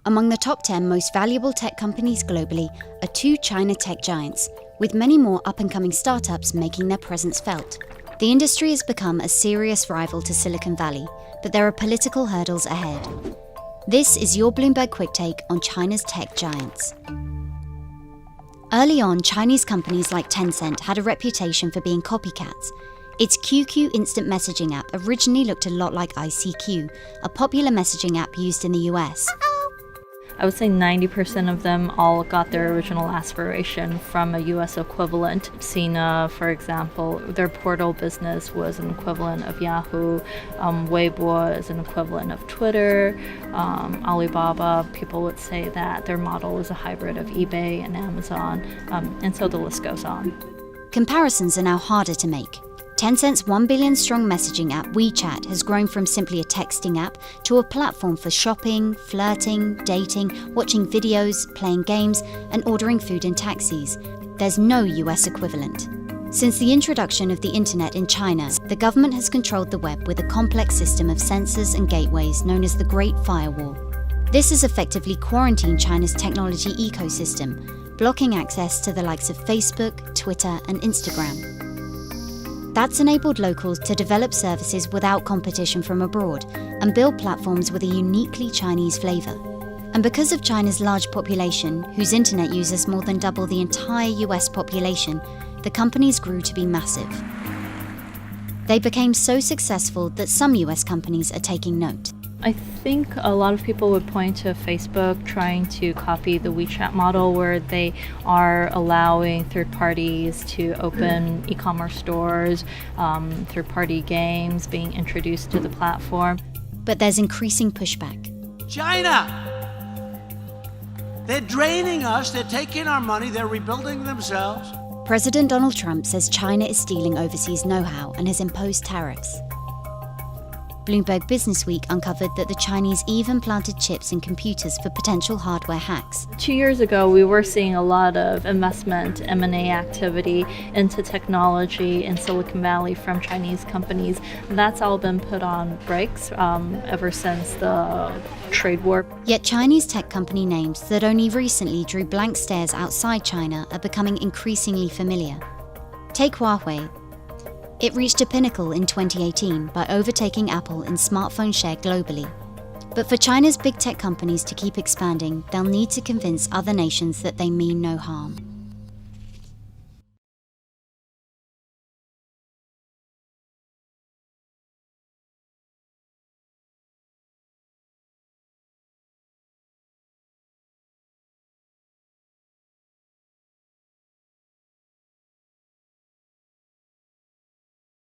Among the top 10 most valuable tech companies globally are two China tech giants, with many more up-and-coming startups making their presence felt. The industry has become a serious rival to Silicon Valley, but there are political hurdles ahead. This is your Bloomberg Quick Take on China's tech giants. Early on, Chinese companies like Tencent had a reputation for being copycats. Its QQ instant messaging app originally looked a lot like ICQ, a popular messaging app used in the US. I would say 90% of them all got their original aspiration from a US equivalent. Sina, for example, their portal business was an equivalent of Yahoo. Weibo is an equivalent of Twitter. Alibaba, people would say that their model is a hybrid of eBay and Amazon, and so the list goes on. Comparisons are now harder to make. Tencent's 1 billion strong messaging app WeChat has grown from simply a texting app to a platform for shopping, flirting, dating, watching videos, playing games, and ordering food in taxis. There's no US equivalent. Since the introduction of the internet in China, the government has controlled the web with a complex system of sensors and gateways known as the Great Firewall. This has effectively quarantined China's technology ecosystem, blocking access to the likes of Facebook, Twitter, and Instagram. That's enabled locals to develop services without competition from abroad and build platforms with a uniquely Chinese flavor. And because of China's large population, whose internet users more than double the entire US population, the companies grew to be massive. They became so successful that some US companies are taking note. I think a lot of people would point to Facebook trying to copy the WeChat model where they are allowing third parties to open e-commerce stores, third-party games being introduced to the platform. But there's increasing pushback. China! They're draining us, they're taking our money, they're rebuilding themselves. President Donald Trump says China is stealing overseas know-how and has imposed tariffs. Bloomberg Businessweek uncovered that the Chinese even planted chips in computers for potential hardware hacks. 2 years ago, we were seeing a lot of investment, M&A activity into technology in Silicon Valley from Chinese companies. That's all been put on brakes ever since the trade war. Yet Chinese tech company names that only recently drew blank stares outside China are becoming increasingly familiar. Take Huawei. It reached a pinnacle in 2018 by overtaking Apple in smartphone share globally. But for China's big tech companies to keep expanding, they'll need to convince other nations that they mean no harm.